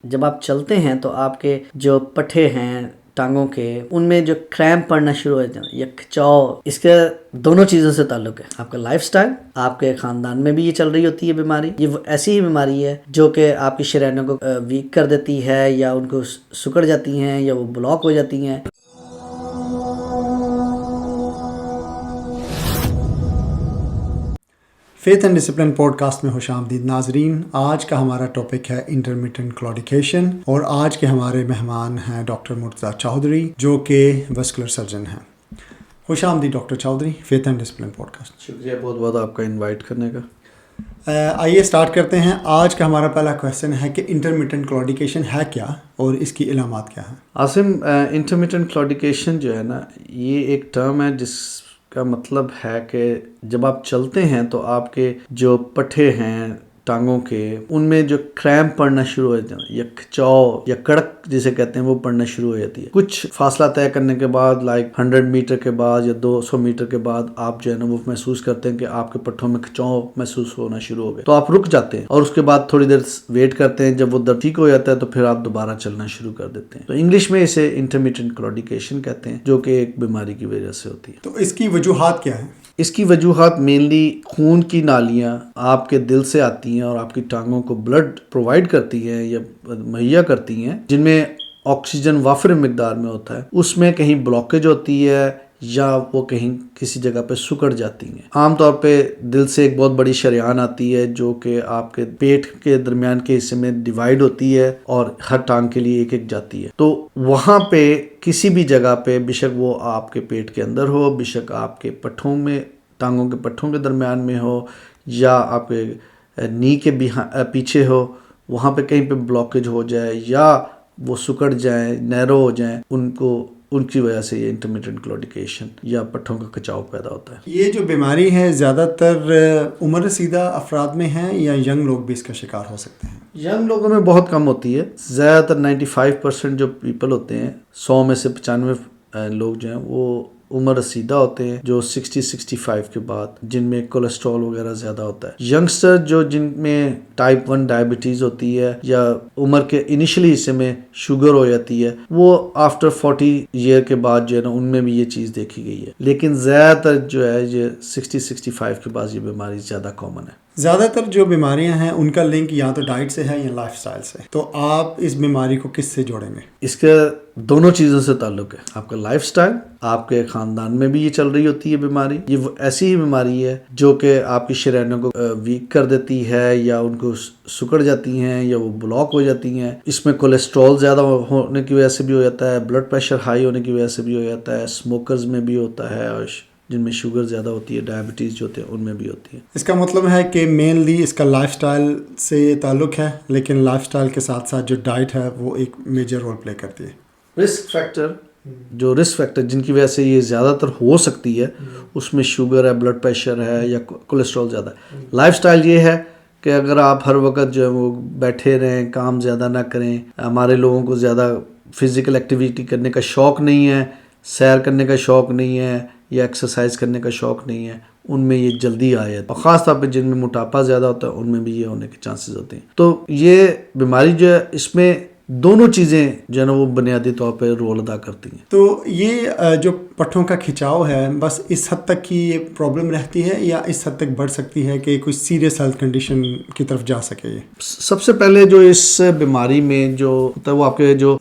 جب آپ چلتے ہیں تو آپ کے جو پٹھے ہیں ٹانگوں کے ان میں جو کریمپ پڑنا شروع ہو جاتے ہیں یا کھچاؤ، اس کے دونوں چیزوں سے تعلق ہے۔ آپ کا لائف سٹائل، آپ کے خاندان میں بھی یہ چل رہی ہوتی ہے بیماری، یہ ایسی ہی بیماری ہے جو کہ آپ کی شریانوں کو ویک کر دیتی ہے یا ان کو سکڑ جاتی ہیں یا وہ بلاک ہو جاتی ہیں۔ Faith and discipline podcast میں خوش آمدید ناظرین۔ آج کا ہمارا ٹاپک ہے انٹرمیٹنٹ کلاڈیکیشن، اور آج کے ہمارے مہمان ہیں ڈاکٹر مرتضیٰ چودھری جو کہ ویسکولر سرجن ہیں۔ خوش آمدید doctor Chaudhry, faith and discipline podcast. شکریہ بہت بہت آپ کا انوائٹ کرنے کا۔ آئیے سٹارٹ کرتے ہیں۔ آج کا ہمارا پہلا کویسچن ہے کہ انٹرمیٹنٹ کلاڈیکیشن ہے کیا اور اس کی علامات کیا ہیں؟ عاصم، انٹرمیٹنٹ کلاڈیکیشن جو ہے نا، یہ ایک ٹرم ہے جس کا مطلب ہے کہ جب آپ چلتے ہیں تو آپ کے جو پٹھے ہیں ٹانگوں کے ان میں جو کریمپ پڑنا شروع ہو جاتے ہیں یا کھچاؤ یا کڑک جسے کہتے ہیں وہ پڑنا شروع ہو جاتی ہے۔ کچھ فاصلہ طے کرنے کے بعد 100 میٹر کے بعد یا 200 میٹر کے بعد آپ جو ہے نا وہ محسوس کرتے ہیں کہ آپ کے پٹھوں میں کھچاؤ محسوس ہونا شروع ہو گئے، تو آپ رک جاتے ہیں اور اس کے بعد تھوڑی دیر ویٹ کرتے ہیں۔ جب وہ درد ٹھیک ہو جاتا ہے تو پھر آپ دوبارہ چلنا شروع کر دیتے ہیں۔ تو انگلش میں اسے انٹرمیٹنٹ کلاڈیکیشن کہتے ہیں، جو کہ ایک بیماری کی وجہ سے ہوتی ہے۔ تو اس کی وجوہات کیا ہیں؟ اس کی وجوہات مینلی خون کی نالیاں آپ کے دل سے آتی ہیں اور آپ کی ٹانگوں کو بلڈ پرووائڈ کرتی ہیں یا مہیا کرتی ہیں، جن میں آکسیجن وافر مقدار میں ہوتا ہے۔ اس میں کہیں بلاکیج ہوتی ہے یا وہ کہیں کسی جگہ پہ سکڑ جاتی ہیں۔ عام طور پہ دل سے ایک بہت بڑی شریان آتی ہے جو کہ آپ کے پیٹ کے درمیان کے حصے میں ڈیوائیڈ ہوتی ہے اور ہر ٹانگ کے لیے ایک ایک جاتی ہے۔ تو وہاں پہ کسی بھی جگہ پہ، بیشک وہ آپ کے پیٹ کے اندر ہو، بیشک آپ کے پٹھوں میں، ٹانگوں کے پٹھوں کے درمیان میں ہو، یا آپ کے نی کے پیچھے ہو، وہاں پہ کہیں پہ بلاکیج ہو جائے یا وہ سکڑ جائیں، نیرو ہو جائیں، ان کی وجہ سے یہ انٹرمیٹنٹ کلاڈیکیشن یا پٹھوں کا کھچاؤ پیدا ہوتا ہے۔ یہ جو بیماری ہے زیادہ تر عمر رسیدہ افراد میں ہیں یا ینگ لوگ بھی اس کا شکار ہو سکتے ہیں؟ ینگ لوگوں میں بہت کم ہوتی ہے۔ زیادہ تر 95% جو پیپل ہوتے ہیں، 100 میں سے 95 لوگ جو ہیں وہ عمر رسیدہ ہوتے ہیں، جو 60-65 کے بعد، جن میں کولیسٹرول وغیرہ زیادہ ہوتا ہے۔ ینگسٹر جن میں ٹائپ 1 ڈائبٹیز ہوتی ہے یا عمر کے انیشلی حصے میں شوگر ہو جاتی ہے، وہ آفٹر 40 ایئر کے بعد جو ہے نا ان میں بھی یہ چیز دیکھی گئی ہے۔ لیکن زیادہ تر جو ہے یہ 60-65 کے بعد یہ بیماری زیادہ کامن ہے۔ زیادہ تر جو بیماریاں ہیں ان کا لنک یا تو ڈائٹ سے ہے یا لائف سٹائل سے، تو آپ اس بیماری کو کس سے جوڑیں گے؟ اس کے دونوں چیزوں سے تعلق ہے۔ آپ کا لائف سٹائل، آپ کے خاندان میں بھی یہ چل رہی ہوتی ہے بیماری، یہ ایسی ہی بیماری ہے جو کہ آپ کی شریانوں کو ویک کر دیتی ہے یا ان کو سکڑ جاتی ہیں یا وہ بلاک ہو جاتی ہیں۔ اس میں کولیسٹرول زیادہ ہونے کی وجہ سے بھی ہو جاتا ہے، بلڈ پریشر ہائی ہونے کی وجہ سے بھی ہو جاتا ہے، اسموکرز میں بھی ہوتا ہے، اور جن میں شوگر زیادہ ہوتی ہے، ڈائبٹیز جو ہوتے ہیں ان میں بھی ہوتی ہے۔ اس کا مطلب ہے کہ مینلی اس کا لائف سٹائل سے تعلق ہے، لیکن لائف سٹائل کے ساتھ ساتھ جو ڈائٹ ہے وہ ایک میجر رول پلے کرتی ہے۔ رسک فیکٹر جن کی وجہ سے یہ زیادہ تر ہو سکتی ہے، اس میں شوگر ہے، بلڈ پریشر ہے یا کولیسٹرول زیادہ ہے۔ لائف سٹائل یہ ہے کہ اگر آپ ہر وقت جو ہے وہ بیٹھے رہیں، کام زیادہ نہ کریں، ہمارے لوگوں کو زیادہ فزیکل ایکٹیویٹی کرنے کا شوق نہیں ہے، سیر کرنے کا شوق نہیں ہے یا ایکسرسائز کرنے کا شوق نہیں ہے، ان میں یہ جلدی آ جاتا ہے، اور خاص طور پہ جن میں موٹاپا زیادہ ہوتا ہے ان میں بھی یہ ہونے کے چانسز ہوتے ہیں۔ تو یہ بیماری جو ہے اس میں دونوں چیزیں جو ہے نا وہ بنیادی طور پہ رول ادا کرتی ہیں۔ تو یہ جو پٹھوں کا کھچاؤ ہے بس اس حد تک کی یہ پرابلم رہتی ہے یا اس حد تک بڑھ سکتی ہے کہ کوئی سیریس ہیلتھ کنڈیشن کی طرف جا سکے؟ یہ سب سے پہلے جو اس بیماری میں جو ہوتا ہے وہ آپ کے جو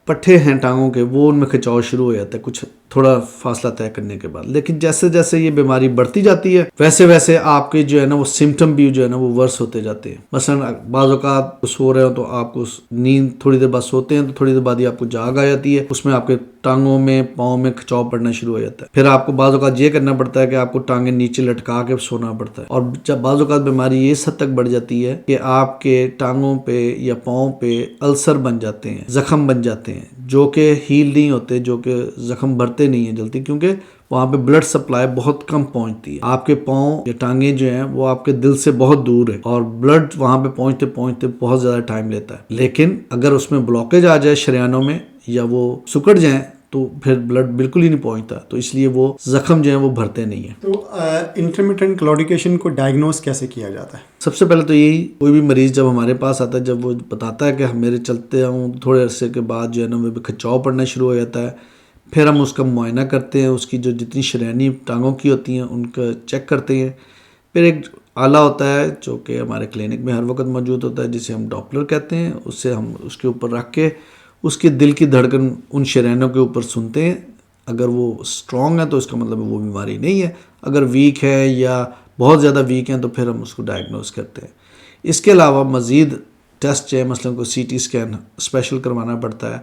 پٹھے ہیں ٹانگوں کے، وہ ان میں کھچاؤ شروع ہو جاتا ہے کچھ تھوڑا فاصلہ طے کرنے کے بعد۔ لیکن جیسے جیسے یہ بیماری بڑھتی جاتی ہے ویسے ویسے آپ کے جو ہے نا وہ سمٹم بھی جو ہے نا وہ ورس ہوتے جاتے ہیں۔ مثلا بعض اوقات سو رہے ہو تو آپ کو نیند، تھوڑی دیر بعد سوتے ہیں تو تھوڑی دیر بعد ہی آپ کو جاگ آ جاتی ہے، اس میں آپ کے ٹانگوں میں، پاؤں میں کھچاؤ پڑنا شروع ہو جاتا ہے۔ پھر آپ کو بعض اوقات یہ کرنا پڑتا ہے کہ آپ کو ٹانگیں نیچے لٹکا کے سونا پڑتا ہے، اور جب بعض اوقات بیماری اس حد تک بڑھ جاتی ہے کہ آپ کے ٹانگوں پہ یا پاؤں پہ السر بن جاتے ہیں، زخم بن جاتے ہیں، جو کہ ہیل نہیں ہوتے، جو کہ زخم بھرتے نہیں ہیں جلدی، کیونکہ وہاں پہ بلڈ سپلائی بہت کم پہنچتی ہے۔ آپ کے پاؤں یا ٹانگیں جو ہیں وہ آپ کے دل سے بہت دور ہے اور بلڈ وہاں پہ پہنچتے پہنچتے بہت زیادہ ٹائم لیتا ہے۔ لیکن اگر اس میں بلاکیج آ جائے شریانوں میں یا وہ سکڑ جائیں تو پھر بلڈ بالکل ہی نہیں پہنچتا, تو اس لیے وہ زخم جو ہیں وہ بھرتے نہیں ہیں. تو انٹرمیٹنٹ کلاڈیکیشن کو ڈائگنوز کیسے کیا جاتا ہے؟ سب سے پہلے تو یہی, کوئی بھی مریض جب ہمارے پاس آتا ہے, جب وہ بتاتا ہے کہ میرے چلتے ہوں تھوڑے عرصے کے بعد جو ہے نا وہ کھچاؤ پڑنا شروع ہو جاتا ہے, پھر ہم اس کا معائنہ کرتے ہیں, اس کی جو جتنی شریانی ٹانگوں کی ہوتی ہیں ان کا چیک کرتے ہیں. پھر ایک آلہ ہوتا ہے جو کہ ہمارے کلینک میں ہر وقت موجود ہوتا ہے, جسے ہم ڈاپلر کہتے ہیں. اس سے ہم اس کے اوپر رکھ کے اس کے دل کی دھڑکن ان شریانوں کے اوپر سنتے ہیں. اگر وہ اسٹرانگ ہے تو اس کا مطلب وہ بیماری نہیں ہے, اگر ویک ہے یا بہت زیادہ ویک ہیں تو پھر ہم اس کو ڈائگنوز کرتے ہیں. اس کے علاوہ مزید ٹیسٹ جو ہے, مثلاً کوئی سی ٹی اسکین اسپیشل کروانا پڑتا ہے,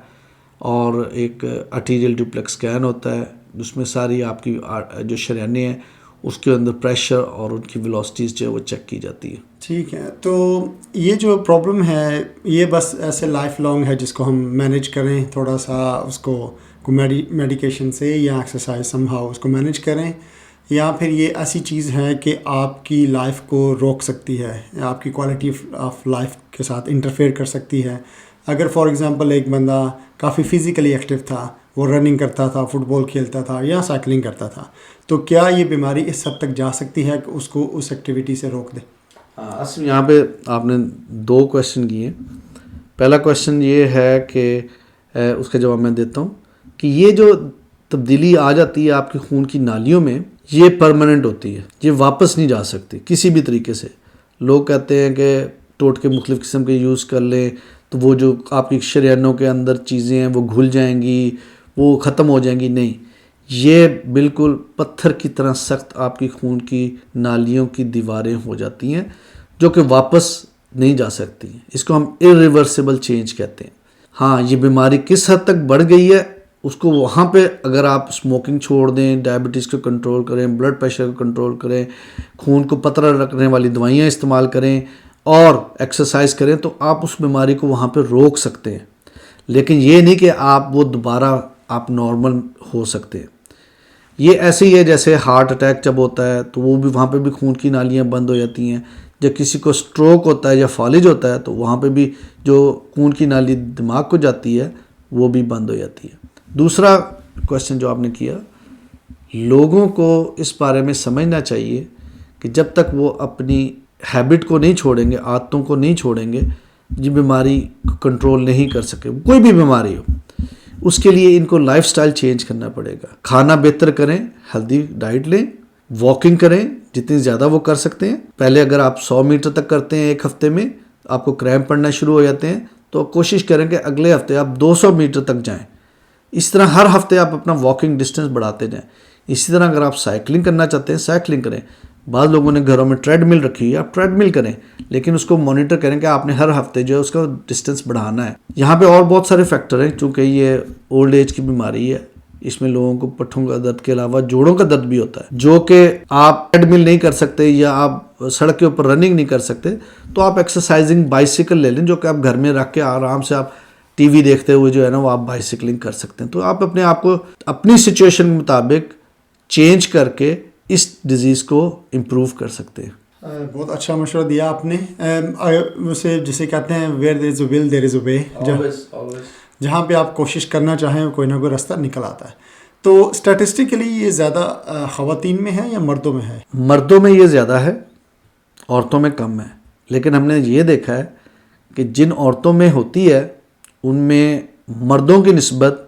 اور ایک آرٹیریل ڈوپلیکس اسکین ہوتا ہے جس میں ساری آپ کی جو شریانیں ہیں اس کے اندر پریشر اور ان کی ویلوسٹیز جو ہے وہ چیک کی جاتی ہے. ٹھیک ہے, تو یہ جو پرابلم ہے یہ بس ایسے لائف لانگ ہے جس کو ہم مینیج کریں, تھوڑا سا اس کو میڈیکیشن سے یا ایکسرسائز سم ہاؤ اس کو مینیج کریں, یا پھر یہ ایسی چیز ہے کہ آپ کی لائف کو روک سکتی ہے, آپ کی کوالٹی آف لائف کے ساتھ انٹرفیئر کر سکتی ہے؟ اگر فار ایگزامپل ایک بندہ کافی فزیکلی ایکٹیو تھا, وہ رننگ کرتا تھا, فٹ بال کھیلتا تھا یا سائیکلنگ کرتا تھا, تو کیا یہ بیماری اس حد تک جا سکتی ہے کہ اس کو اس ایکٹیویٹی سے روک دے؟ اصل یہاں پہ آپ نے 2 کویشچن کیے. پہلا کویشچن یہ ہے کہ اس کا جواب میں دیتا ہوں کہ یہ جو تبدیلی آ جاتی ہے آپ کے خون کی نالیوں میں, یہ پرماننٹ ہوتی ہے, یہ واپس نہیں جا سکتی کسی بھی طریقے سے. لوگ کہتے ہیں کہ ٹوٹکے مختلف قسم کے یوز کر لیں تو وہ جو آپ کی شریانوں کے اندر چیزیں ہیں وہ گھل جائیں گی, وہ ختم ہو جائیں گی. نہیں, یہ بالکل پتھر کی طرح سخت آپ کی خون کی نالیوں کی دیواریں ہو جاتی ہیں جو کہ واپس نہیں جا سکتی. اس کو ہم irreversible چینج کہتے ہیں. ہاں, یہ بیماری کس حد تک بڑھ گئی ہے اس کو وہاں پہ اگر آپ اسموکنگ چھوڑ دیں, ڈائبٹیز کو کنٹرول کریں, بلڈ پریشر کو کنٹرول کریں, خون کو پتلا رکھنے والی دوائیاں استعمال کریں اور ایکسرسائز کریں, تو آپ اس بیماری کو وہاں پہ روک سکتے ہیں. لیکن یہ نہیں کہ آپ وہ دوبارہ آپ نارمل ہو سکتے ہیں. یہ ایسے ہی ہے جیسے ہارٹ اٹیک جب ہوتا ہے تو وہ بھی وہاں پہ بھی خون کی نالیاں بند ہو جاتی ہیں. جب کسی کو سٹروک ہوتا ہے یا فالج ہوتا ہے تو وہاں پہ بھی جو خون کی نالی دماغ کو جاتی ہے وہ بھی بند ہو جاتی ہے. دوسرا کویشچن جو آپ نے کیا, لوگوں کو اس بارے میں سمجھنا چاہیے کہ جب تک وہ اپنی ہیبٹ کو نہیں چھوڑیں گے, عادتوں کو نہیں چھوڑیں گے, یہ بیماری کو کنٹرول نہیں کر سکے. کوئی بھی بیماری ہو, اس کے لیے ان کو لائف سٹائل چینج کرنا پڑے گا. کھانا بہتر کریں, ہیلدی ڈائٹ لیں, واکنگ کریں جتنی زیادہ وہ کر سکتے ہیں. پہلے اگر آپ 100 میٹر تک کرتے ہیں ایک ہفتے میں, آپ کو کریمپ پڑنا شروع ہو جاتے ہیں, تو کوشش کریں کہ اگلے ہفتے آپ 200 میٹر تک جائیں. اس طرح ہر ہفتے آپ اپنا واکنگ ڈسٹینس بڑھاتے جائیں. اسی طرح اگر آپ سائیکلنگ کرنا چاہتے ہیں سائیکلنگ کریں. بعض لوگوں نے گھروں میں ٹریڈ مل رکھی ہے, آپ ٹریڈ مل کریں, لیکن اس کو مانیٹر کریں کہ آپ نے ہر ہفتے جو ہے اس کا ڈسٹینس بڑھانا ہے. یہاں پہ اور بہت سارے فیکٹر ہیں, چونکہ یہ اولڈ ایج کی بیماری ہے, اس میں لوگوں کو پٹھوں کا درد کے علاوہ جوڑوں کا درد بھی ہوتا ہے, جو کہ آپ ٹریڈ مل نہیں کر سکتے یا آپ سڑک کے اوپر رننگ نہیں کر سکتے, تو آپ ایکسرسائزنگ بائیسیکل لے لیں, جو کہ آپ گھر میں رکھ کے آرام سے آپ ٹی وی دیکھتے ہوئے جو ہے نا وہ آپ بائیسیکلنگ کر سکتے ہیں. تو آپ اپنے آپ کو اپنی سچویشن کے مطابق چینج کر کے اس ڈیزیز کو امپروو کر سکتے ہیں. بہت اچھا مشورہ دیا آپ نے. اسے جسے کہتے ہیں ویئر دیر از اے ول دیر از اے وے, جہاں پہ آپ کوشش کرنا چاہیں کوئی نہ کوئی راستہ نکل آتا ہے. تو اسٹیٹسٹیکلی یہ زیادہ خواتین میں ہے یا مردوں میں ہے؟ مردوں میں یہ زیادہ ہے, عورتوں میں کم ہے. لیکن ہم نے یہ دیکھا ہے کہ جن عورتوں میں ہوتی ہے ان میں مردوں کی نسبت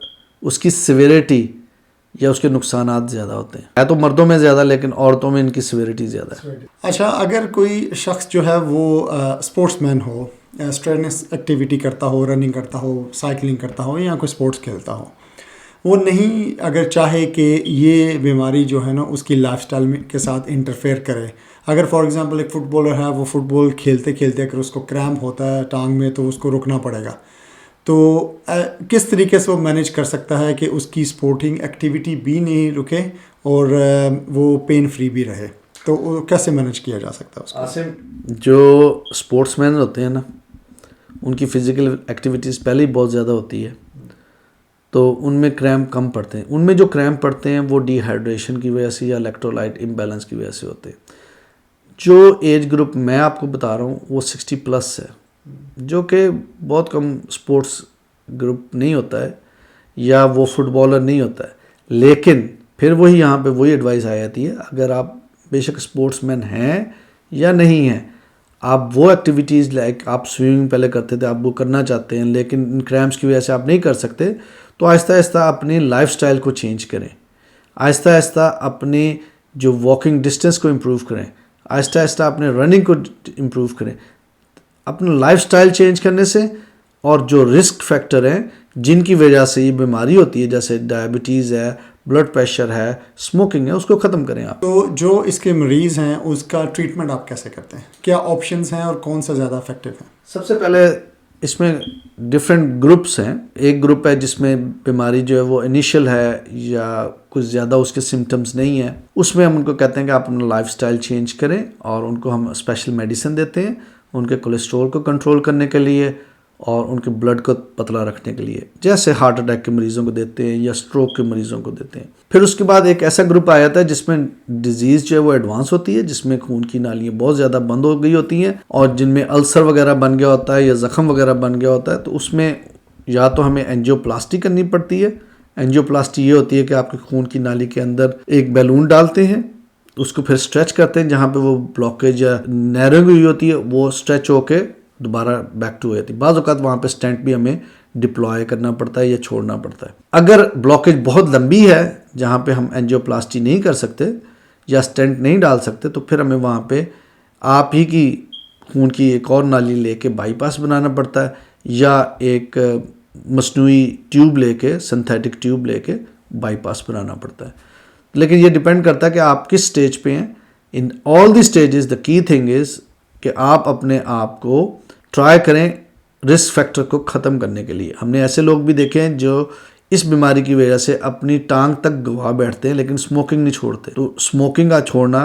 اس کی سیویریٹی یا اس کے نقصانات زیادہ ہوتے ہیں. ہے تو مردوں میں زیادہ, لیکن عورتوں میں ان کی سیویریٹی زیادہ ہے. اچھا, اگر کوئی شخص جو ہے وہ اسپورٹس مین ہو, اسٹرینس ایکٹیویٹی کرتا ہو, رننگ کرتا ہو, سائیکلنگ کرتا ہو یا کوئی اسپورٹس کھیلتا ہو, وہ نہیں اگر چاہے کہ یہ بیماری جو ہے نا اس کی لائف سٹائل کے ساتھ انٹرفیئر کرے, اگر فار ایگزامپل ایک فٹ بالر ہے, وہ فٹ بال کھیلتے کھیلتے اگر اس کو کریمپ ہوتا ہے ٹانگ میں تو اس کو رکنا پڑے گا, تو کس طریقے سے وہ مینیج کر سکتا ہے کہ اس کی سپورٹنگ ایکٹیویٹی بھی نہیں رکے اور وہ پین فری بھی رہے, تو وہ کیسے مینیج کیا جا سکتا ہے اس کو؟ عاصم, جو اسپورٹس مین ہوتے ہیں نا ان کی فزیکل ایکٹیویٹیز پہلے ہی بہت زیادہ ہوتی ہے, تو ان میں کریمپ کم پڑتے ہیں. ان میں جو کریمپ پڑتے ہیں وہ ڈی ہائیڈریشن کی وجہ سے یا الیکٹرولائٹ امبیلنس کی وجہ سے ہوتے ہیں. جو ایج گروپ میں آپ کو بتا رہا ہوں وہ 60+ ہے, جو کہ بہت کم اسپورٹس گروپ نہیں ہوتا ہے, یا وہ فٹ بالر نہیں ہوتا ہے، لیکن پھر وہی یہاں پہ وہی ایڈوائس آ جاتی ہے، اگر آپ بے شک اسپورٹس مین ہیں یا نہیں ہیں، آپ وہ ایکٹیویٹیز لائک آپ سوئمنگ پہلے کرتے تھے، آپ وہ کرنا چاہتے ہیں لیکن ان کریمپس کی وجہ سے آپ نہیں کر سکتے، تو آہستہ آہستہ اپنی لائف سٹائل کو چینج کریں، آہستہ آہستہ اپنے جو واکنگ ڈسٹینس کو امپروو کریں، آہستہ آہستہ اپنے رننگ کو امپروو کریں. اپنا لائف سٹائل چینج کرنے سے اور جو رسک فیکٹر ہیں جن کی وجہ سے یہ بیماری ہوتی ہے، جیسے ڈائبٹیز ہے، بلڈ پریشر ہے، اسموکنگ ہے، اس کو ختم کریں آپ. تو جو اس کے مریض ہیں اس کا ٹریٹمنٹ آپ کیسے کرتے ہیں؟ کیا آپشنز ہیں اور کون سا زیادہ افیکٹو ہے؟ سب سے پہلے اس میں ڈفرینٹ گروپس ہیں. ایک گروپ ہے جس میں بیماری جو ہے وہ انیشیل ہے یا کچھ زیادہ اس کے سمٹمز نہیں ہیں، اس میں ہم ان کو کہتے ہیں کہ آپ اپنا لائف سٹائل چینج کریں، اور ان کو ہم اسپیشل میڈیسن دیتے ہیں ان کے کولیسٹرول کو کنٹرول کرنے کے لیے اور ان کے بلڈ کو پتلا رکھنے کے لیے، جیسے ہارٹ اٹیک کے مریضوں کو دیتے ہیں یا اسٹروک کے مریضوں کو دیتے ہیں. پھر اس کے بعد ایک ایسا گروپ آ جاتا ہے جس میں ڈیزیز جو ہے وہ ایڈوانس ہوتی ہے، جس میں خون کی نالیاں بہت زیادہ بند ہو گئی ہوتی ہیں اور جن میں السر وغیرہ بن گیا ہوتا ہے یا زخم وغیرہ بن گیا ہوتا ہے. تو اس میں یا تو ہمیں اینجیوپلاسٹی کرنی پڑتی ہے. اینجیوپلاسٹی یہ ہوتی ہے کہ آپ کے خون کی نالی کے اندر ایک بیلون ڈالتے ہیں، اس کو پھر اسٹریچ کرتے ہیں، جہاں پہ وہ بلاکیج یا نیرنگ ہوئی ہوتی ہے وہ اسٹریچ ہو کے دوبارہ بیک ٹو جاتی ہے. بعض اوقات وہاں پہ اسٹینٹ بھی ہمیں ڈپلوائے کرنا پڑتا ہے یا چھوڑنا پڑتا ہے. اگر بلاکیج بہت لمبی ہے جہاں پہ ہم اینجیوپلاسٹی نہیں کر سکتے یا اسٹینٹ نہیں ڈال سکتے، تو پھر ہمیں وہاں پہ آپ ہی کی خون کی ایک اور نالی لے کے بائی پاس بنانا پڑتا ہے، یا ایک مصنوعی ٹیوب لے کے، سنتھیٹک ٹیوب لے کے بائی پاس بنانا پڑتا ہے. لیکن یہ ڈیپینڈ کرتا ہے کہ آپ کس سٹیج پہ ہیں. ان آل دی سٹیجز دا کی تھنگ از کہ آپ اپنے آپ کو ٹرائی کریں رسک فیکٹر کو ختم کرنے کے لیے. ہم نے ایسے لوگ بھی دیکھے ہیں جو اس بیماری کی وجہ سے اپنی ٹانگ تک گوا بیٹھتے ہیں لیکن اسموکنگ نہیں چھوڑتے. تو اسموکنگ کا چھوڑنا،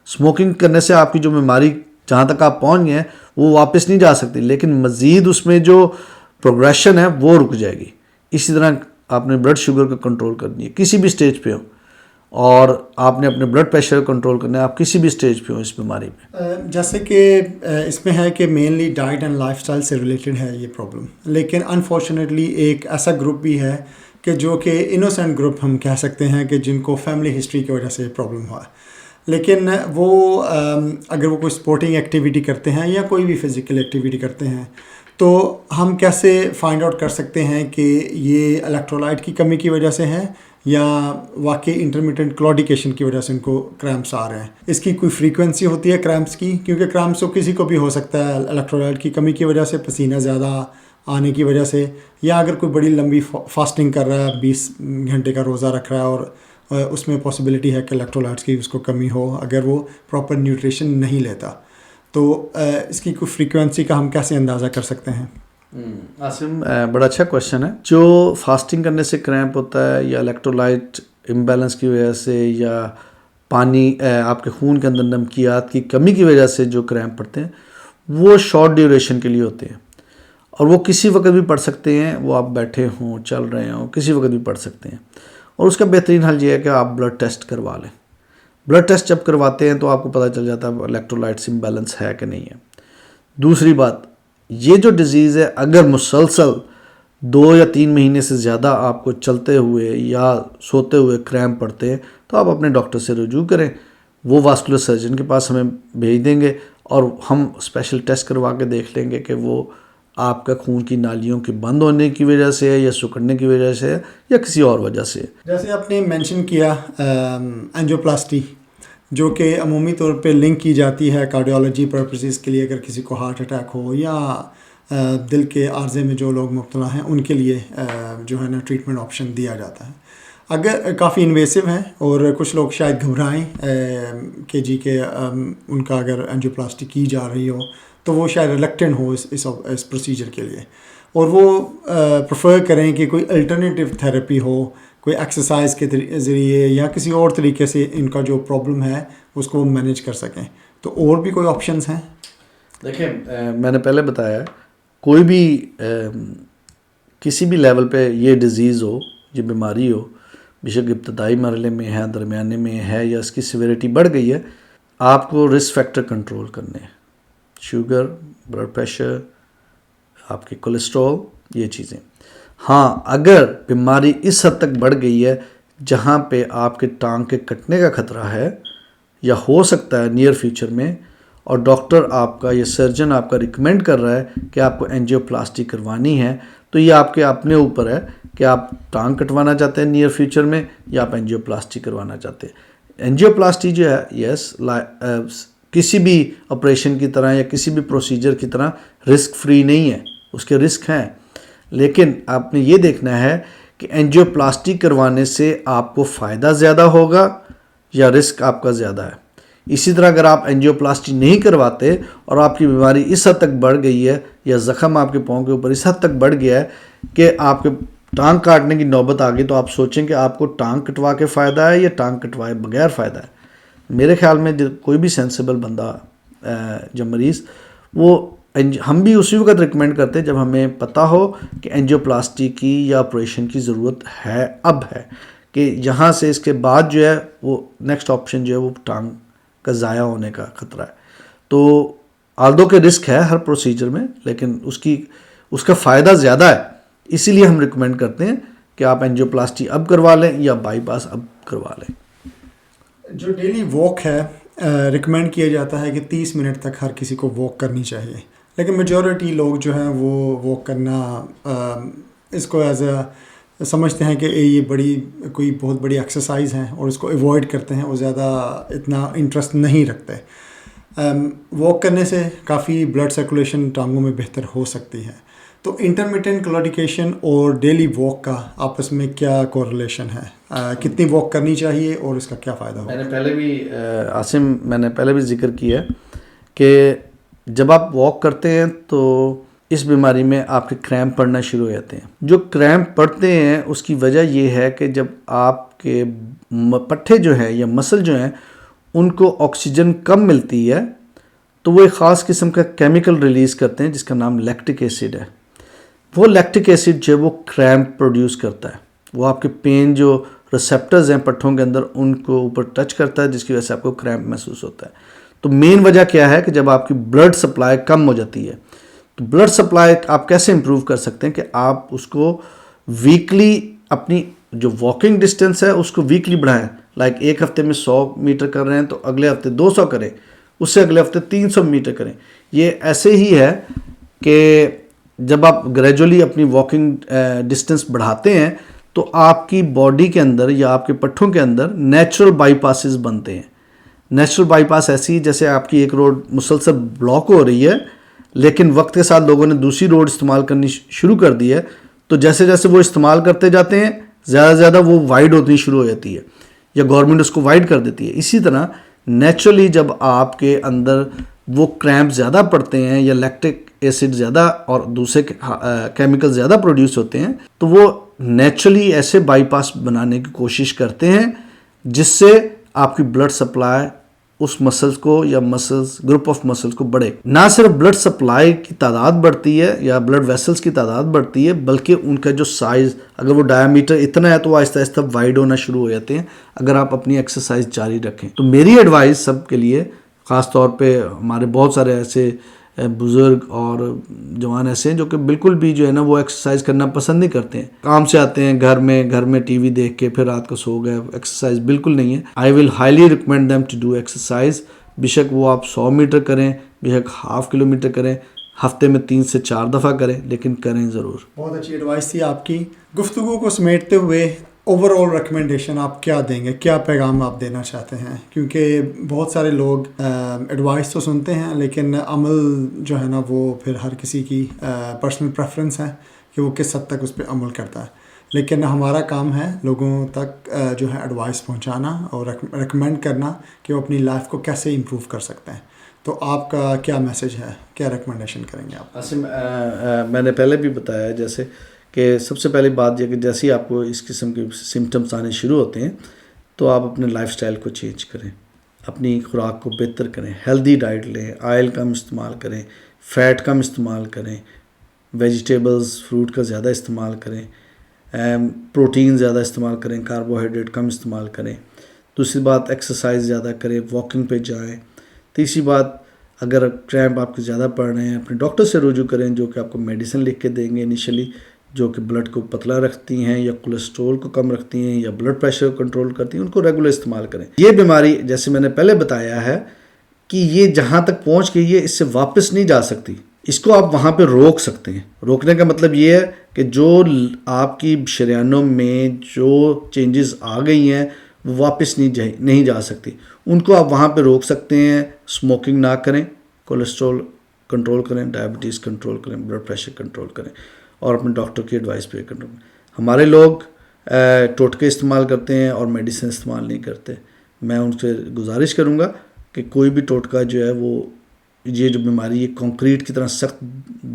اسموکنگ کرنے سے آپ کی جو بیماری جہاں تک آپ پہنچ گئے ہیں وہ واپس نہیں جا سکتی، لیکن مزید اس میں جو پروگریشن ہے وہ رک جائے گی. اسی طرح آپ نے بلڈ شوگر کو کنٹرول کرنی ہے کسی بھی سٹیج پہ ہو، اور آپ نے اپنے بلڈ پریشر کو کنٹرول کرنا ہے آپ کسی بھی سٹیج پہ ہو اس بیماری میں. جیسے کہ اس میں ہے کہ mainly diet and life style سے ریلیٹڈ ہے یہ پرابلم، لیکن انفارچونیٹلی ایک ایسا گروپ بھی ہے کہ جو کہ انوسینٹ گروپ ہم کہہ سکتے ہیں، کہ جن کو فیملی ہسٹری کی وجہ سے پرابلم ہوا ہے. لیکن وہ اگر وہ کوئی اسپورٹنگ ایکٹیویٹی کرتے ہیں یا کوئی بھی فزیکل ایکٹیویٹی کرتے ہیں، تو ہم کیسے فائنڈ آؤٹ کر سکتے ہیں کہ یہ الیکٹرولائٹ کی کمی کی وجہ سے ہے یا واقعی انٹرمیٹنٹ کلاڈیکیشن کی وجہ سے ان کو کریمپس آ رہے ہیں؟ اس کی کوئی فریکوینسی ہوتی ہے کریمپس کی؟ کیونکہ کریمپس تو کسی کو بھی ہو سکتا ہے الیکٹرولائٹ کی کمی کی وجہ سے، پسینہ زیادہ آنے کی وجہ سے، یا اگر کوئی بڑی لمبی فاسٹنگ کر رہا ہے، 20 گھنٹے کا روزہ رکھ رہا ہے اور اس میں پاسبلٹی ہے کہ الیکٹرولائٹس کی اس کو کمی ہو اگر وہ پراپر نیوٹریشن نہیں لیتا. تو اس کی کوئی فریکوینسی کا ہم کیسے اندازہ کر سکتے ہیں؟ عاصم، بڑا اچھا کوشچن ہے. جو فاسٹنگ کرنے سے کریمپ ہوتا ہے یا الیکٹرولائٹ امبیلنس کی وجہ سے یا پانی آپ کے خون کے اندر نمکیات کی کمی کی وجہ سے جو کریمپ پڑتے ہیں وہ شارٹ ڈیوریشن کے لیے ہوتے ہیں، اور وہ کسی وقت بھی پڑ سکتے ہیں. وہ آپ بیٹھے ہوں، چل رہے ہوں، کسی وقت بھی پڑ سکتے ہیں. اور اس کا بہترین حل یہ ہے کہ آپ بلڈ ٹیسٹ کروا لیں. بلڈ ٹیسٹ جب کرواتے ہیں تو آپ کو پتہ چل جاتا ہے الیکٹرولائٹس امبیلنس ہے کہ نہیں ہے. دوسری بات، یہ جو ڈیزیز ہے اگر مسلسل 2 یا 3 مہینے سے زیادہ آپ کو چلتے ہوئے یا سوتے ہوئے کریمپ پڑتے ہیں تو آپ اپنے ڈاکٹر سے رجوع کریں. وہ واسکولر سرجن کے پاس ہمیں بھیج دیں گے اور ہم اسپیشل ٹیسٹ کروا کے دیکھ لیں گے کہ وہ آپ کا خون کی نالیوں کے بند ہونے کی وجہ سے ہے یا سکڑنے کی وجہ سے ہے یا کسی اور وجہ سے. جیسے آپ نے مینشن کیا اینجیوپلاسٹی، جو کہ عمومی طور پہ لنک کی جاتی ہے کارڈیالوجی پرپسز کے لیے، اگر کسی کو ہارٹ اٹیک ہو یا دل کے عارضے میں جو لوگ مبتلا ہیں ان کے لیے جو ہے نا ٹریٹمنٹ آپشن دیا جاتا ہے. اگر کافی انویسو ہیں اور کچھ لوگ شاید گھبرائیں کہ جی کہ ان کا اگر اینجیوپلاسٹی کی جا رہی ہو تو وہ شاید ریلیکٹنٹ ہو اس پروسیجر کے لیے، اور وہ پریفر کریں کہ کوئی الٹرنیٹیو تھیراپی ہو، کوئی ایکسرسائز کے ذریعے یا کسی اور طریقے سے ان کا جو پرابلم ہے اس کو مینیج کر سکیں. تو اور بھی کوئی آپشنس ہیں؟ دیکھیں، میں نے پہلے بتایا کوئی بھی کسی بھی لیول پہ یہ ڈیزیز ہو، یہ بیماری ہو، بے شک ابتدائی مرحلے میں ہے، درمیانے میں ہے یا اس کی سیویریٹی بڑھ گئی ہے، آپ کو رسک فیکٹر کنٹرول کرنے ہیں. شوگر، بلڈ پریشر، آپ کے کولیسٹرول، یہ چیزیں. ہاں اگر بیماری اس حد تک بڑھ گئی ہے جہاں پہ آپ کے ٹانگ کے کٹنے کا خطرہ ہے یا ہو سکتا ہے نیئر فیوچر میں، اور ڈاکٹر آپ کا یا سرجن آپ کا ریکمینڈ کر رہا ہے کہ آپ کو اینجیوپلاسٹی کروانی ہے، تو یہ آپ کے اپنے اوپر ہے کہ آپ ٹانگ کٹوانا چاہتے ہیں نیئر فیوچر میں یا آپ اینجیوپلاسٹی کروانا چاہتے ہیں۔ اینجیوپلاسٹی جو ہے یس کسی بھی آپریشن کی طرح یا کسی بھی پروسیجر کی طرح رسک فری نہیں ہے، اس کے رسک ہیں، لیکن آپ نے یہ دیکھنا ہے کہ اینجیوپلاسٹی کروانے سے آپ کو فائدہ زیادہ ہوگا یا رسک آپ کا زیادہ ہے۔ اسی طرح اگر آپ اینجیوپلاسٹی نہیں کرواتے اور آپ کی بیماری اس حد تک بڑھ گئی ہے یا زخم آپ کے پاؤں کے اوپر اس حد تک بڑھ گیا ہے کہ آپ کے ٹانگ کاٹنے کی نوبت آ گئی، تو آپ سوچیں کہ آپ کو ٹانگ کٹوا کے فائدہ ہے یا ٹانگ کٹوائے بغیر فائدہ ہے۔ میرے خیال میں کوئی بھی سینسیبل بندہ جب مریض وہ ہم بھی اسی وقت ریکمینڈ کرتے ہیں جب ہمیں پتہ ہو کہ اینجیوپلاسٹی کی یا آپریشن کی ضرورت ہے، اب ہے کہ یہاں سے اس کے بعد جو ہے وہ نیکسٹ آپشن جو ہے وہ ٹانگ کا ضائع ہونے کا خطرہ ہے۔ تو آلدو کے رسک ہے ہر پروسیجر میں، لیکن اس کا فائدہ زیادہ ہے، اسی لیے ہم ریکمینڈ کرتے ہیں کہ آپ اینجیوپلاسٹی اب کروا لیں یا بائی پاس اب کروا لیں۔ جو ڈیلی واک ہے ریکمینڈ کیا جاتا ہے کہ 30 منٹ تک ہر کسی کو واک کرنی چاہیے، لیکن میجورٹی لوگ جو ہیں وہ واک کرنا اس کو ایز اے سمجھتے ہیں کہ یہ کوئی بہت بڑی ایکسرسائز ہے اور اس کو ایوائڈ کرتے ہیں اور زیادہ اتنا انٹرسٹ نہیں رکھتے۔ واک کرنے سے کافی بلڈ سرکولیشن ٹانگوں میں بہتر ہو سکتی ہے، تو انٹرمیٹنٹ کلاڈیکیشن اور ڈیلی واک کا آپس میں کیا کوریلیشن ہے؟ کتنی واک کرنی چاہیے اور اس کا کیا فائدہ ہوگا؟ میں نے پہلے بھی ذکر کیا کہ جب آپ واک کرتے ہیں تو اس بیماری میں آپ کے کریمپ پڑنا شروع ہو جاتے ہیں۔ جو کریمپ پڑتے ہیں اس کی وجہ یہ ہے کہ جب آپ کے پٹھے جو ہیں یا مسل جو ہیں ان کو آکسیجن کم ملتی ہے تو وہ ایک خاص قسم کا کیمیکل ریلیز کرتے ہیں جس کا نام لیکٹک ایسڈ ہے۔ وہ لیکٹک ایسڈ جو ہے وہ کریمپ پروڈیوس کرتا ہے، وہ آپ کے پین جو ریسیپٹرز ہیں پٹھوں کے اندر ان کو اوپر ٹچ کرتا ہے، جس کی وجہ سے آپ کو کریمپ محسوس ہوتا ہے۔ تو مین وجہ کیا ہے کہ جب آپ کی بلڈ سپلائی کم ہو جاتی ہے، تو بلڈ سپلائی آپ کیسے امپروو کر سکتے ہیں کہ آپ اس کو ویکلی اپنی جو واکنگ ڈسٹینس ہے اس کو ویکلی بڑھائیں، لائک ایک ہفتے میں 100 میٹر کر رہے ہیں تو اگلے ہفتے 200 کریں، اس سے اگلے ہفتے 300 میٹر کریں۔ یہ ایسے ہی ہے کہ جب آپ گریجولی اپنی واکنگ ڈسٹینس بڑھاتے ہیں تو آپ کی باڈی کے اندر یا آپ کے پٹھوں کے اندر نیچرل بائی پاسز بنتے ہیں۔ نیچرل بائی پاس ایسی جیسے آپ کی ایک روڈ مسلسل بلاک ہو رہی ہے، لیکن وقت کے ساتھ لوگوں نے دوسری روڈ استعمال کرنی شروع کر دی ہے، تو جیسے جیسے وہ استعمال کرتے جاتے ہیں زیادہ زیادہ وہ وائڈ ہوتی شروع ہو جاتی ہے یا گورنمنٹ اس کو وائڈ کر دیتی ہے۔ اسی طرح نیچرلی جب آپ کے اندر وہ کریمپ زیادہ پڑتے ہیں یا لیکٹک ایسڈ زیادہ اور دوسرے کیمیکل زیادہ پروڈیوس ہوتے ہیں تو وہ نیچرلی ایسے بائی پاس بنانے کی کوشش کرتے ہیں جس سے آپ کی بلڈ سپلائی اس مسلس کو یا مسلس گروپ آف مسلس کو بڑھے۔ نہ صرف بلڈ سپلائی کی تعداد بڑھتی ہے یا بلڈ ویسلس کی تعداد بڑھتی ہے، بلکہ ان کا جو سائز اگر وہ ڈایامیٹر اتنا ہے تو وہ آہستہ آہستہ وائڈ ہونا شروع ہو جاتے ہیں اگر آپ اپنی ایکسرسائز جاری رکھیں۔ تو میری ایڈوائس سب کے لیے، خاص طور پہ ہمارے بہت سارے ایسے بزرگ اور جوان ایسے ہیں جو کہ بالکل بھی جو ہے نا وہ ایکسرسائز کرنا پسند نہیں کرتے ہیں، کام سے آتے ہیں گھر میں ٹی وی دیکھ کے پھر رات کو سو گئے، ایکسرسائز بالکل نہیں ہے۔ I will highly recommend them to do exercise, بے شک وہ آپ 100 میٹر کریں، بے شک ½ کلومیٹر کریں، ہفتے میں 3 سے 4 دفعہ کریں، لیکن کریں ضرور۔ بہت اچھی ایڈوائس تھی آپ کی۔ گفتگو کو سمیٹتے ہوئے اوور آل ریکمنڈیشن آپ کیا دیں گے، کیا پیغام آپ دینا چاہتے ہیں؟ کیونکہ بہت سارے لوگ ایڈوائس تو سنتے ہیں لیکن عمل جو ہے نا وہ پھر ہر کسی کی پرسنل پریفرنس ہے کہ وہ کس حد تک اس پہ عمل کرتا ہے، لیکن ہمارا کام ہے لوگوں تک جو ہے ایڈوائس پہنچانا اور ریکمینڈ کرنا کہ وہ اپنی لائف کو کیسے امپروو کر سکتے ہیں۔ تو آپ کا کیا میسیج ہے، کیا ریکمنڈیشن کریں گے آپ؟ عاصم، میں نے پہلے بھی بتایا جیسے کہ سب سے پہلی بات یہ کہ جیسے ہی آپ کو اس قسم کے سمٹمس آنے شروع ہوتے ہیں تو آپ اپنے لائف سٹائل کو چینج کریں، اپنی خوراک کو بہتر کریں، ہیلدی ڈائٹ لیں، آئل کم استعمال کریں، فیٹ کم استعمال کریں، ویجیٹیبلز فروٹ کا زیادہ استعمال کریں، پروٹین زیادہ استعمال کریں، کاربوہائیڈریٹ کم استعمال کریں۔ دوسری بات ایکسرسائز زیادہ کریں، واکنگ پہ جائیں۔ تیسری بات اگر کریمپ آپ کے زیادہ پڑ رہے ہیں اپنے ڈاکٹر سے رجوع کریں جو کہ آپ کو میڈیسن لکھ کے دیں گے انیشلی، جو کہ بلڈ کو پتلا رکھتی ہیں یا کولیسٹرول کو کم رکھتی ہیں یا بلڈ پریشر کو کنٹرول کرتی ہیں، ان کو ریگولر استعمال کریں. یہ بیماری جیسے میں نے پہلے بتایا ہے کہ یہ جہاں تک پہنچ گئی ہے اس سے واپس نہیں جا سکتی. اس کو آپ وہاں پہ روک سکتے ہیں. روکنے کا مطلب یہ ہے کہ جو آپ کی شریانوں میں جو چینجز آ گئی ہیں وہ واپس نہیں جا سکتی. ان کو آپ وہاں پہ روک سکتے ہیں. اسموکنگ نہ کریں، کولیسٹرول کنٹرول کریں، ڈائبٹیز کنٹرول کریں، بلڈ پریشر کنٹرول کریں اور اپنے ڈاکٹر کی ایڈوائس پہ کنٹرول کریں. ہمارے لوگ ٹوٹکے استعمال کرتے ہیں اور میڈیسن استعمال نہیں کرتے. میں ان سے گزارش کروں گا کہ کوئی بھی ٹوٹکا جو ہے وہ یہ جو بیماری یہ کنکریٹ کی طرح سخت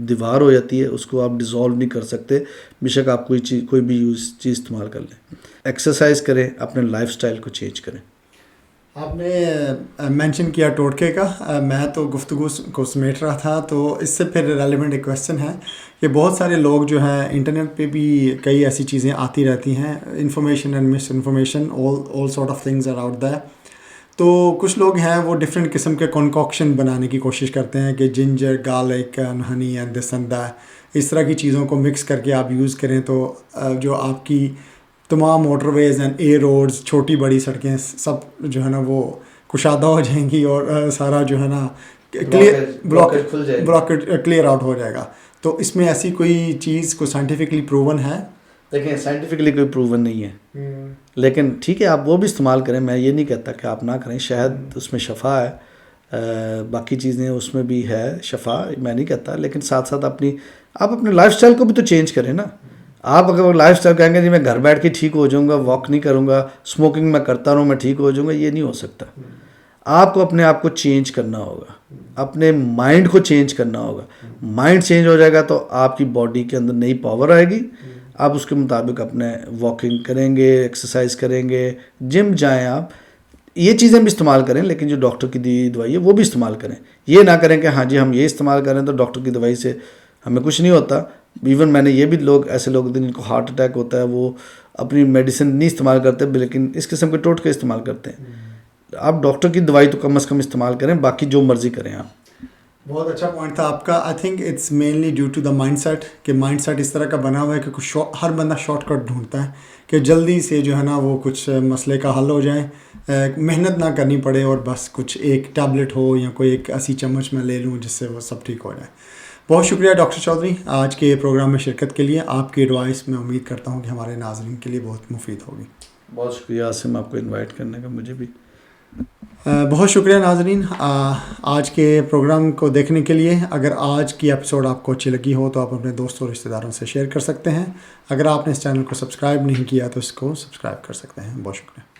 دیوار ہو جاتی ہے، اس کو آپ ڈیزالو نہیں کر سکتے. بے شک آپ کوئی بھی چیز استعمال کر لیں. ایکسرسائز کریں، اپنے لائف سٹائل کو چینج کریں. آپ نے مینشن کیا ٹوٹکے کا، میں تو گفتگو کو سمیٹ رہا تھا، تو اس سے پھر ریلیونٹ ایک کویسچن ہے کہ بہت سارے لوگ جو ہیں انٹرنیٹ پہ بھی کئی ایسی چیزیں آتی رہتی ہیں، information and misinformation, all sort of things are out there. تو کچھ لوگ ہیں وہ ڈفرینٹ قسم کے کنکاکشن بنانے کی کوشش کرتے ہیں کہ ginger, garlic, honey and this and that, اس طرح کی چیزوں کو مکس کر کے آپ یوز کریں تو جو آپ کی تمام motorways and A roads, چھوٹی بڑی سڑکیں سب جو ہے نا وہ کشادہ ہو جائیں گی اور سارا جو ہے نا بلاکٹ کلیئر آؤٹ ہو جائے گا. تو اس میں ایسی کوئی چیز کو سائنٹیفکلی پروون ہے؟ دیکھیں سائنٹیفکلی کوئی پروون نہیں ہے، لیکن ٹھیک ہے آپ وہ بھی استعمال کریں. میں یہ نہیں کہتا کہ آپ نہ کریں. شہد اس میں شفا ہے، باقی چیزیں اس میں بھی ہے شفا، میں نہیں کہتا. لیکن ساتھ ساتھ آپ اپنے لائف سٹائل کو بھی تو چینج کریں نا. آپ اگر لائف سٹائل کہیں گے جی میں گھر بیٹھ کے ٹھیک ہو جاؤں گا، واک نہیں کروں گا، اسموکنگ میں کرتا رہوں میں ٹھیک ہو جاؤں گا، یہ نہیں ہو سکتا. آپ کو اپنے آپ کو چینج کرنا ہوگا، اپنے مائنڈ کو چینج کرنا ہوگا. مائنڈ چینج ہو جائے گا تو آپ کی باڈی کے اندر نئی پاور آئے گی. آپ اس کے مطابق اپنے واکنگ کریں گے، ایکسرسائز کریں گے، جم جائیں. آپ یہ چیزیں بھی استعمال کریں، لیکن جو ڈاکٹر کی دی دوائی ہے وہ بھی استعمال کریں. یہ نہ کریں کہ ہاں جی ہم یہ استعمال کریں تو ڈاکٹر کی دوائی سے ہمیں کچھ نہیں ہوتا. ایون میں نے یہ بھی ایسے لوگ جن کو ہارٹ اٹیک ہوتا ہے وہ اپنی میڈیسن نہیں استعمال کرتے، لیکن اس قسم کے ٹوٹکے استعمال کرتے ہیں. آپ ڈاکٹر کی دوائی تو کم از کم استعمال کریں، باقی جو مرضی کریں آپ. بہت اچھا پوائنٹ تھا آپ کا. I think it's mainly due to the mindset, کہ مائنڈ سیٹ اس طرح کا بنا ہوا ہے کہ ہر بندہ شارٹ کٹ ڈھونڈتا ہے کہ جلدی سے جو ہے نا وہ کچھ مسئلے کا حل ہو جائے، محنت نہ کرنی پڑے اور بس کچھ ایک ٹیبلٹ ہو یا کوئی ایک ایسی چمچ میں لے لوں جس سے وہ سب ٹھیک ہو جائے. بہت شکریہ ڈاکٹر چودھری آج کے پروگرام میں شرکت کے لیے. آپ کی ایڈوائس میں امید کرتا ہوں کہ ہمارے ناظرین کے لیے بہت مفید ہوگی. بہت شکریہ عاصم آپ کو انوائٹ کرنے کا. مجھے بھی بہت شکریہ ناظرین آج کے پروگرام کو دیکھنے کے لیے. اگر آج کی ایپیسوڈ آپ کو اچھی لگی ہو تو آپ اپنے دوستوں اور رشتہ داروں سے شیئر کر سکتے ہیں. اگر آپ نے اس چینل کو سبسکرائب نہیں کیا تو اس کو سبسکرائب کر سکتے ہیں. بہت شکریہ.